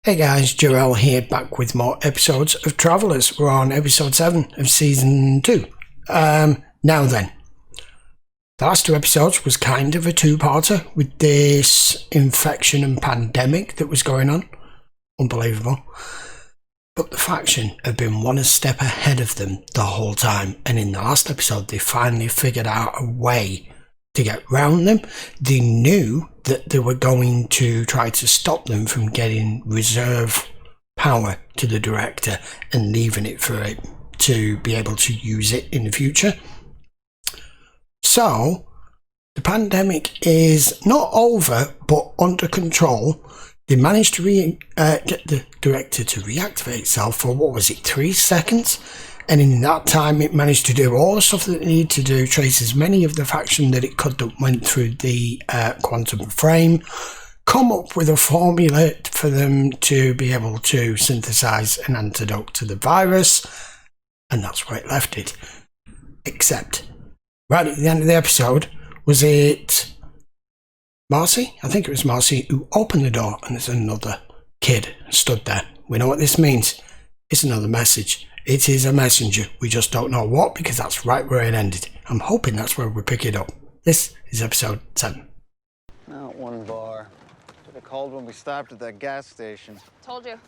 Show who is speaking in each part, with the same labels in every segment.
Speaker 1: Hey guys, Jarrell here, back with more episodes of Travellers. We're on episode 7 of season 2. Now then, the last 2 episodes was kind of a two-parter with this infection and pandemic that was going on. Unbelievable. But the faction have been one step ahead of them the whole time, and in the last episode they finally figured out a way to get round them. They knew that they were going to try to stop them from getting reserve power to the director and leaving it for it to be able to use it in the future. So the pandemic is not over but under control. They managed to get the director to reactivate itself for, 3 seconds? And in that time, it managed to do all the stuff that it needed to do, trace as many of the faction that it could that went through the quantum frame, come up with a formula for them to be able to synthesize an antidote to the virus, and that's where it left it. Except, right at the end of the episode, was it Marcy? I think it was Marcy who opened the door, and there's another kid stood there. We know what this means. It's another message. It is a messenger. We just don't know what, because that's right where it ended. I'm hoping that's where we pick it up. This is episode 7.
Speaker 2: Not one bar. Should have called when we stopped at that gas station.
Speaker 3: Told you.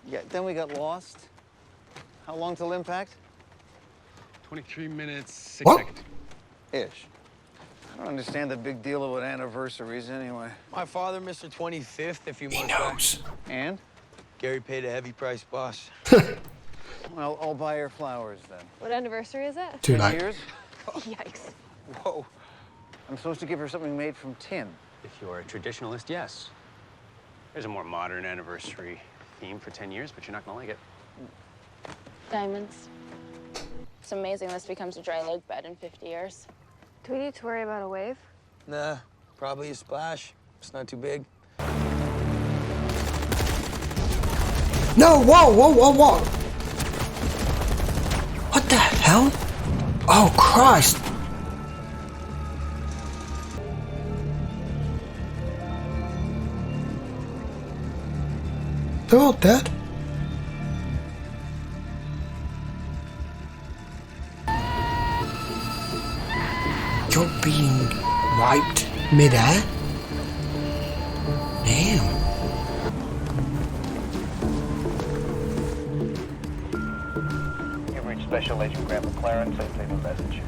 Speaker 2: Yeah, then we got lost. How long till impact?
Speaker 4: 23 minutes, 6
Speaker 1: What?
Speaker 4: seconds.
Speaker 2: Ish. I don't understand the big deal about anniversaries anyway.
Speaker 5: My father missed the 25th a few
Speaker 1: He
Speaker 5: months back.
Speaker 1: knows.
Speaker 2: And?
Speaker 5: Gary paid a heavy price, boss.
Speaker 2: Well, I'll buy her flowers then.
Speaker 3: What anniversary is it?
Speaker 1: Too
Speaker 2: 10
Speaker 1: late.
Speaker 2: years?
Speaker 3: Yikes.
Speaker 2: Whoa. I'm supposed to give her something made from tin.
Speaker 6: If you're a traditionalist, yes. There's a more modern anniversary theme for 10 years, but you're not gonna like it.
Speaker 3: Diamonds. It's amazing this becomes a dry lake bed in 50 years.
Speaker 7: Do we need to worry about a wave?
Speaker 5: Nah, probably a splash. It's not too big.
Speaker 1: No, whoa. What the hell? Oh, Christ. They're all dead. You're being wiped mid-air? Damn.
Speaker 8: You've reached Special Agent Grant McLaren. Please leave a message.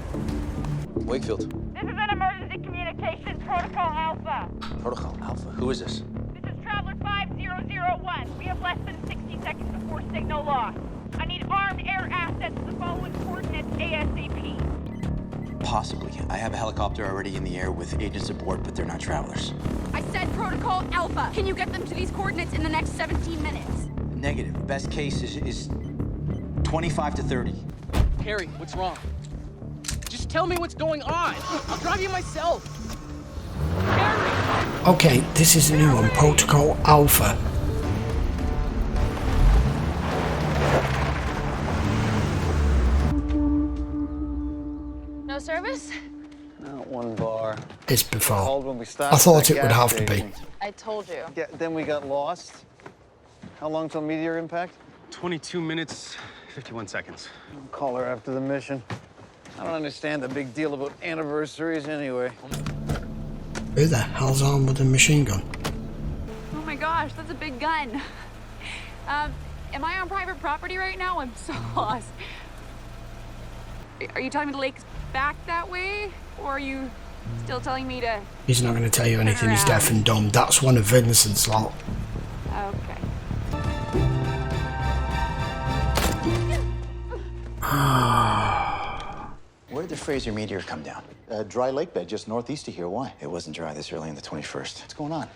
Speaker 5: Wakefield.
Speaker 9: This is an emergency communication, Protocol Alpha.
Speaker 5: Protocol Alpha. Who is this?
Speaker 9: This is Traveler 5001. We have less than 60 seconds before signal loss. I need armed air assets to the following coordinates ASAP.
Speaker 10: Possibly. I have a helicopter already in the air with agents aboard, but they're not travelers.
Speaker 9: I said Protocol Alpha. Can you get them to these coordinates in the next 17 minutes?
Speaker 10: Negative. Best case is 25 to 30.
Speaker 11: Harry, what's wrong? Just tell me what's going on. I'll drive you myself. Harry!
Speaker 1: Okay, this is a new one, Protocol Alpha.
Speaker 3: No service?
Speaker 2: Not one bar.
Speaker 1: It's
Speaker 2: Called
Speaker 1: before.
Speaker 2: when we stopped
Speaker 1: I
Speaker 2: at
Speaker 1: thought
Speaker 2: that
Speaker 1: it would
Speaker 2: gas
Speaker 1: have to be.
Speaker 2: station.
Speaker 3: I told you.
Speaker 2: Yeah, then we got lost. How long till meteor impact?
Speaker 6: 22 minutes, 51 seconds.
Speaker 2: I'll call her after the mission. I don't understand the big deal about anniversaries anyway.
Speaker 1: Who the hell's armed with a machine gun?
Speaker 3: Oh my gosh, that's a big gun. Am I on private property right now? I'm so lost. Are you telling me the lake's back that way? Or are you still telling me to...
Speaker 1: He's not going to tell you anything, he's deaf and dumb. That's one of Vincent's lot.
Speaker 3: Okay.
Speaker 10: Where did the Fraser meteor come down?
Speaker 8: Dry lake bed just northeast of here. Why?
Speaker 10: It wasn't dry this early on the 21st.
Speaker 8: What's going on?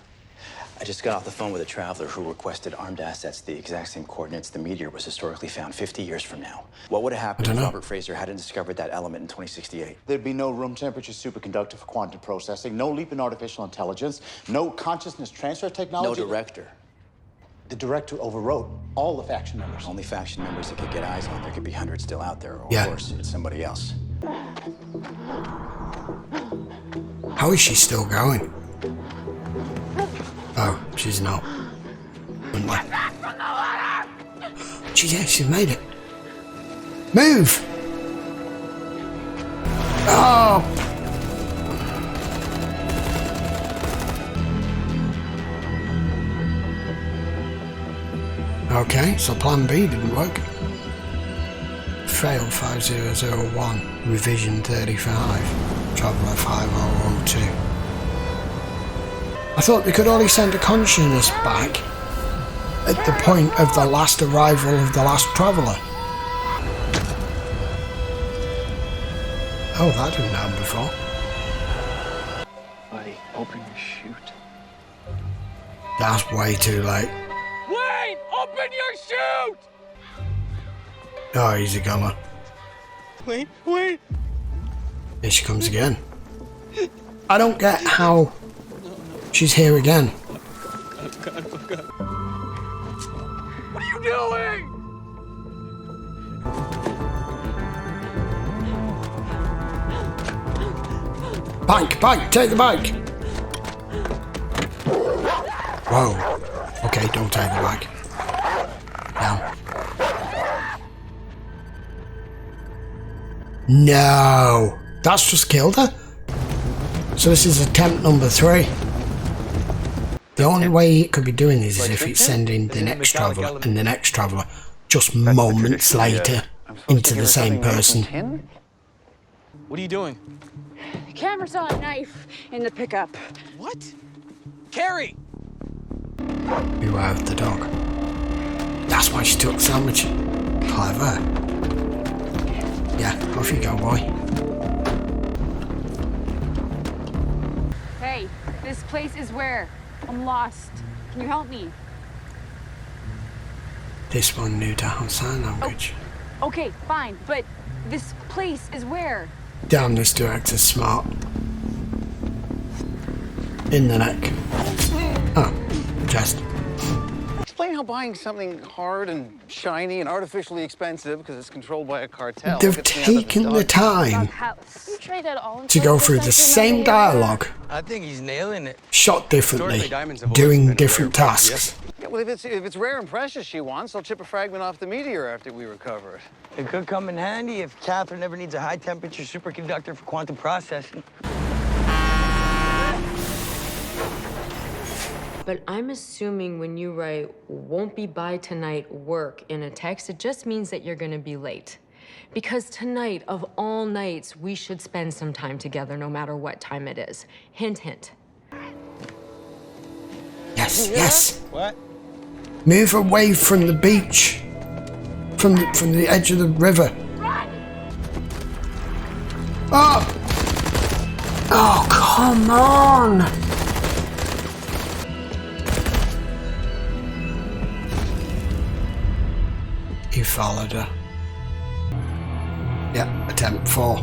Speaker 10: I just got off the phone with a traveler who requested armed assets, the exact same coordinates the meteor was historically found 50 years from now. What would have happened if Robert Fraser hadn't discovered that element in 2068?
Speaker 8: There'd be no room temperature superconductor for quantum processing, no leap in artificial intelligence, no consciousness transfer technology.
Speaker 10: No director.
Speaker 8: The director overrode all the faction members.
Speaker 10: Only faction members that could get eyes on. There could be hundreds still out there, or
Speaker 1: Yeah.
Speaker 10: worse, it's somebody else.
Speaker 1: How is she still going? Oh, she's not. frequently. She's made it. Move! Oh! Okay, so plan B didn't work. Fail 5001, revision 35, traveller 5002. I thought they could only send a consciousness back at the point of the last arrival of the last traveller. Oh, that didn't happen before.
Speaker 6: Buddy, open your chute.
Speaker 1: That's way too late.
Speaker 11: Wait! Open your chute!
Speaker 1: Oh, easy goner.
Speaker 11: Wait.
Speaker 1: Here she comes again. I don't get how she's here again.
Speaker 11: What are you doing?
Speaker 1: Bike, take the bike! Whoa. Okay, don't take the bike. Down. No! That's just killed her? So this is attempt number 3. The only way it could be doing this is if it's sending the next traveller and the next traveller just moments later into the same person.
Speaker 11: What are you doing?
Speaker 3: The camera saw a knife in the pickup.
Speaker 11: What? Carrie!
Speaker 1: Beware of the dog. That's why she took so much. Clever. Yeah, off you go, boy.
Speaker 3: Hey, this place is where? I'm lost. Can you help me?
Speaker 1: This one knew down sign language.
Speaker 3: Oh, okay, fine, but this place is where?
Speaker 1: Damn, this director's smart. In the neck. Oh, chest.
Speaker 2: Explain how buying something hard and shiny and artificially expensive because it's controlled by a cartel.
Speaker 1: They've taken the time to go through the same dialogue,
Speaker 5: I think he's nailing it.
Speaker 1: shot differently, doing different tasks.
Speaker 2: Yeah, well, if it's rare and precious she wants, I'll chip a fragment off the meteor after we recover it.
Speaker 5: It could come in handy if Catherine ever needs a high-temperature superconductor for quantum processing.
Speaker 12: But I'm assuming when you write "won't be by tonight" work in a text, it just means that you're gonna be late. Because tonight, of all nights, we should spend some time together no matter what time it is. Hint, hint.
Speaker 1: Yes.
Speaker 5: What?
Speaker 1: Move away from the beach. From the edge of the river. Oh! Oh, come on! He followed her. Yeah, attempt 4.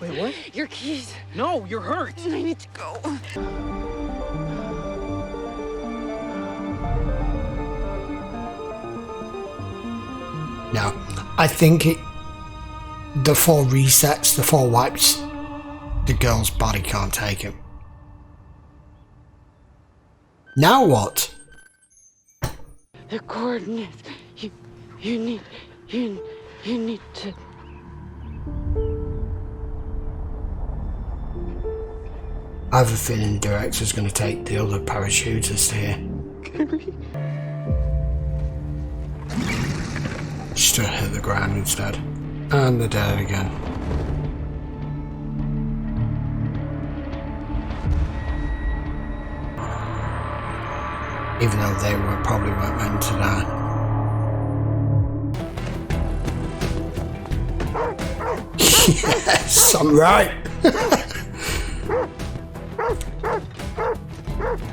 Speaker 11: Wait, what?
Speaker 3: Your keys.
Speaker 11: No, you're hurt.
Speaker 3: I need to go.
Speaker 1: No, I think the 4 resets, the 4 wipes, the girl's body can't take it. Now what?
Speaker 3: The coordinates. You need to.
Speaker 1: I have a feeling the director's going to take the other parachutist here. Just to hit the ground instead. And they're dead again. Even though they probably weren't meant to die. Yes, I'm right.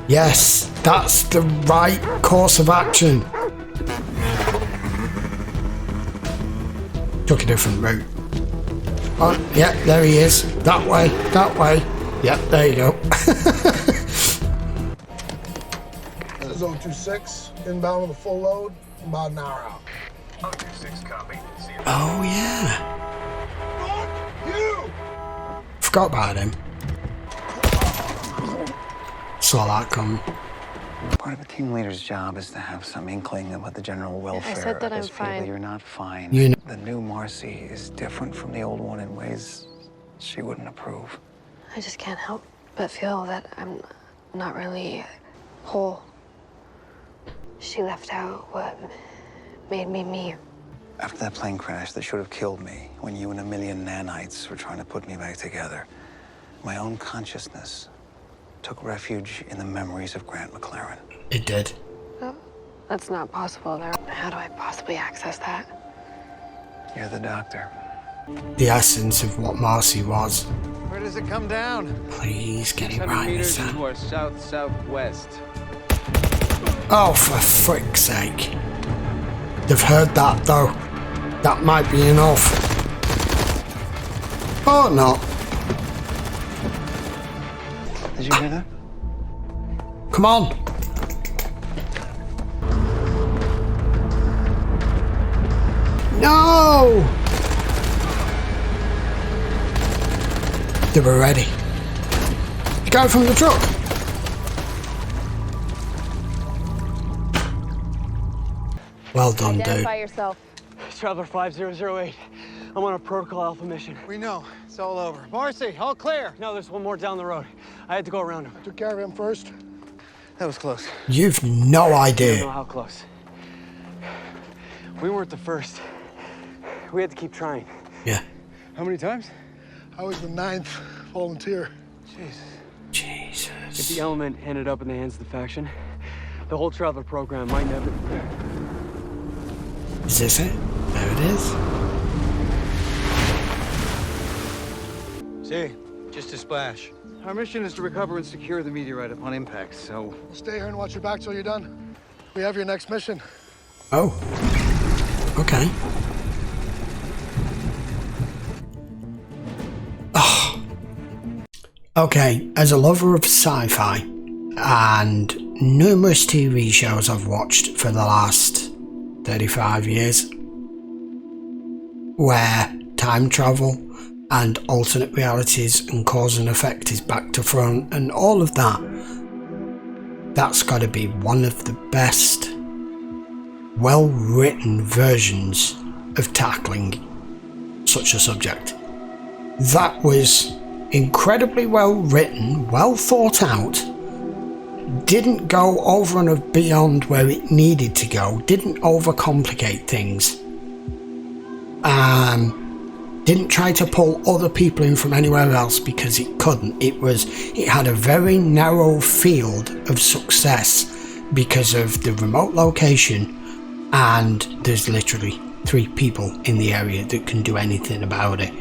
Speaker 1: Yes, that's the right course of action. Took a different route. Oh, yeah, there he is. That way, that way. Yep, there you go.
Speaker 13: Zone 26, inbound with a full load, about an hour out.
Speaker 6: 26 copy.
Speaker 1: Oh, yeah.
Speaker 13: Fuck you!
Speaker 1: Forgot about him. Saw that come.
Speaker 2: Part of a team leader's job is to have some inkling about the general welfare.
Speaker 7: I said that
Speaker 2: of
Speaker 7: I'm
Speaker 2: his people.
Speaker 7: fine.
Speaker 2: You're not fine.
Speaker 1: You know.
Speaker 2: The new Marcy is different from the old one in ways she wouldn't approve.
Speaker 7: I just can't help but feel that I'm not really whole. She left out what made me me.
Speaker 2: After that plane crash that should have killed me, when you and a million nanites were trying to put me back together, my own consciousness took refuge in the memories of Grant McLaren.
Speaker 1: It did.
Speaker 7: Oh, that's not possible. How do I possibly access that?
Speaker 2: You're the doctor.
Speaker 1: The essence of what Marcy was.
Speaker 2: Where does it come down?
Speaker 1: Please get it
Speaker 4: 600
Speaker 1: right
Speaker 4: meters
Speaker 1: this time.
Speaker 4: to our south-southwest.
Speaker 1: Oh, for frick's sake. They've heard that, though. That might be enough. Or not.
Speaker 2: Did you hear that?
Speaker 1: Come on. No! They were ready. The guy from the truck. Well done, dude.
Speaker 7: Identify yourself.
Speaker 11: Traveler 5008. I'm on a Protocol Alpha mission.
Speaker 2: We know. It's all over. Marcy, all clear.
Speaker 11: No, there's one more down the road. I had to go around him.
Speaker 13: Took care of him first.
Speaker 2: That was close.
Speaker 1: You've no
Speaker 11: I don't know
Speaker 1: idea.
Speaker 11: how close. We weren't the first. We had to keep trying.
Speaker 1: Yeah.
Speaker 4: How many times?
Speaker 13: I was the 9th volunteer.
Speaker 1: Jesus.
Speaker 11: If the element ended up in the hands of the faction, the whole Traveler program might never...
Speaker 1: Is this it? There it is.
Speaker 2: See, just a splash. Our mission is to recover and secure the meteorite upon impact, so...
Speaker 13: We'll stay here and watch your back till you're done. We have your next mission.
Speaker 1: Oh. Okay. Oh. Okay, as a lover of sci-fi and numerous TV shows I've watched for the last 35 years where time travel and alternate realities and cause and effect is back to front and all of that, that's got to be one of the best well-written versions of tackling such a subject. That was incredibly well written, well thought out, didn't go over and beyond where it needed to go, didn't overcomplicate things, didn't try to pull other people in from anywhere else because it couldn't. It had a very narrow field of success because of the remote location, and there's literally 3 people in the area that can do anything about it.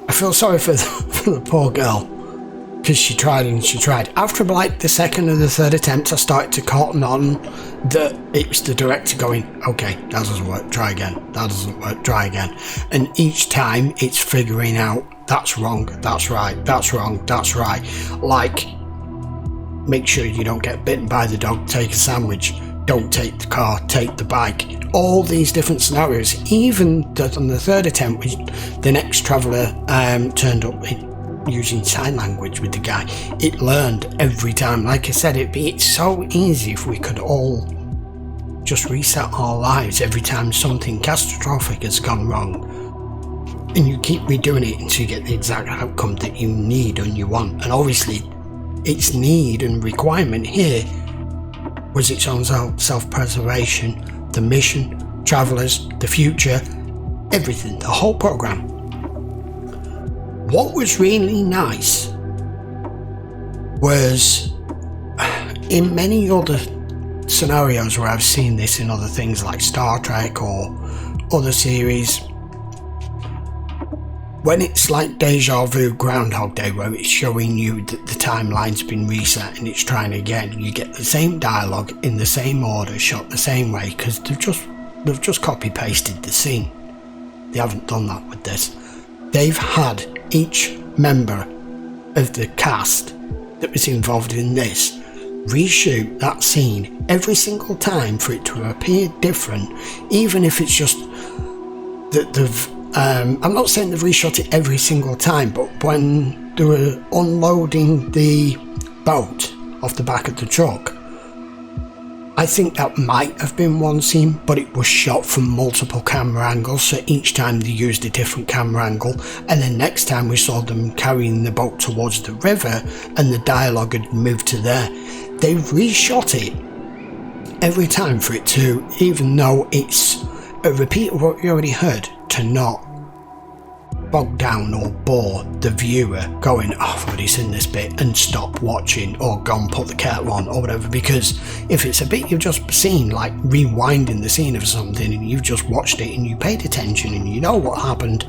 Speaker 1: I feel sorry for the poor girl, because she tried and she tried. After like the second or the third attempt, I started to cotton on that it was the director going, okay, that doesn't work, try again, that doesn't work, try again. And each time it's figuring out, that's wrong, that's right, that's wrong, that's right. Like, make sure you don't get bitten by the dog, take a sandwich, don't take the car, take the bike. All these different scenarios. Even on the third attempt, the next traveller turned up using sign language with the guy. It learned every time. Like I said, it's so easy if we could all just reset our lives every time something catastrophic has gone wrong. And you keep redoing it until you get the exact outcome that you need and you want. And obviously, its need and requirement here was its own self-preservation, the mission, travellers, the future, everything, the whole programme. What was really nice was, in many other scenarios where I've seen this in other things like Star Trek or other series, when it's like Deja Vu Groundhog Day, where it's showing you that the timeline's been reset and it's trying again, you get the same dialogue in the same order, shot the same way, because they've just copy-pasted the scene. They haven't done that with this. They've had each member of the cast that was involved in this reshoot that scene every single time for it to appear different, even if it's just that they've I'm not saying they've reshot it every single time, but when they were unloading the boat off the back of the truck. I think that might have been one scene, but it was shot from multiple camera angles, so each time they used a different camera angle, and then next time we saw them carrying the boat towards the river and the dialogue had moved to there. They reshot it every time for it to, even though it's a repeat of what you already heard, to not bog down or bore the viewer going, oh, I've already seen this bit, and stop watching or go and put the kettle on or whatever. Because if it's a bit you've just seen, like rewinding the scene of something, and you've just watched it and you paid attention and you know what happened,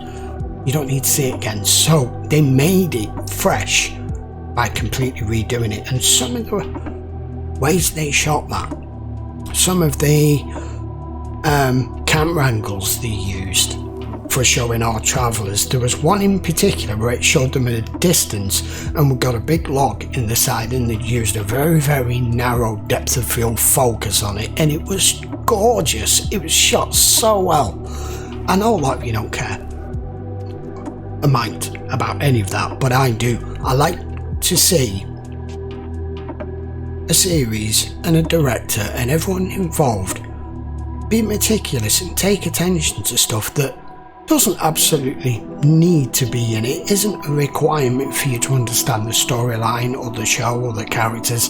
Speaker 1: you don't need to see it again. So they made it fresh by completely redoing it. And some of the ways they shot that, some of the camera angles they used for showing our travellers, there was one in particular where it showed them at a distance and we got a big log in the side, and they used a very, very narrow depth of field focus on it, and it was gorgeous. It was shot so well. I know a lot of you don't care a mite about any of that, but I do. I like to see a series and a director and everyone involved be meticulous and take attention to stuff that doesn't absolutely need to be in it, isn't a requirement for you to understand the storyline or the show or the characters,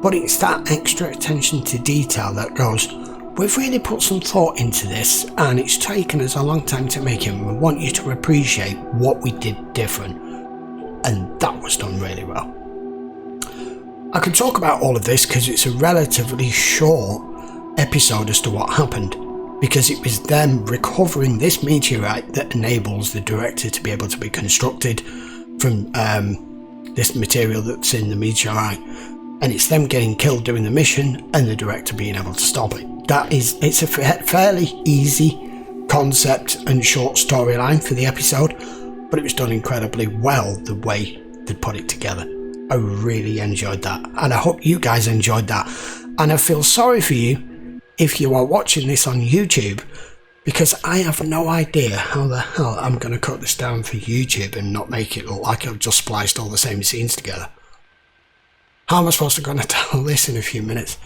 Speaker 1: but it's that extra attention to detail that goes, we've really put some thought into this and it's taken us a long time to make it, and we want you to appreciate what we did different, and that was done really well. I could talk about all of this because it's a relatively short episode as to what happened, because it was them recovering this meteorite that enables the director to be able to be constructed from this material that's in the meteorite, and it's them getting killed doing the mission and the director being able to stop it. It's a fairly easy concept and short storyline for the episode, but it was done incredibly well the way they put it together. I really enjoyed that, and I hope you guys enjoyed that, and I feel sorry for you if you are watching this on YouTube, because I have no idea how the hell I'm going to cut this down for YouTube and not make it look like I've just spliced all the same scenes together. How am I supposed to go and tell this in a few minutes?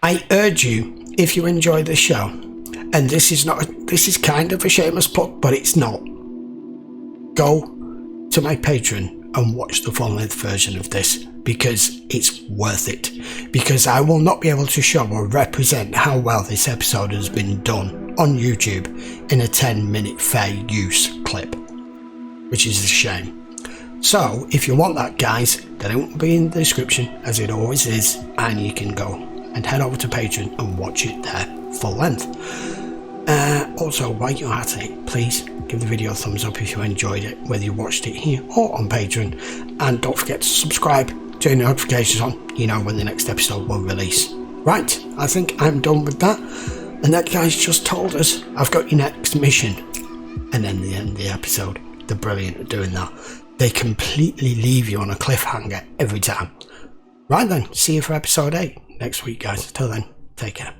Speaker 1: I urge you, if you enjoy this show, and this is kind of a shameless plug, but it's not, go to my Patreon and watch the full-length version of this, because it's worth it, because I will not be able to show or represent how well this episode has been done on YouTube in a 10-minute fair use clip, which is a shame. So if you want that, guys, then it will be in the description as it always is, and you can go and head over to Patreon and watch it there full length. Also, while you're at it, please give the video a thumbs up if you enjoyed it, whether you watched it here or on Patreon, and don't forget to subscribe, turn the notifications on, you know when the next episode will release. Right, I think I'm done with that, and that guy's just told us, I've got your next mission, and then the end of the episode. They're brilliant at doing that. They completely leave you on a cliffhanger every time. Right then, see you for episode 8 next week, guys. Till then, take care.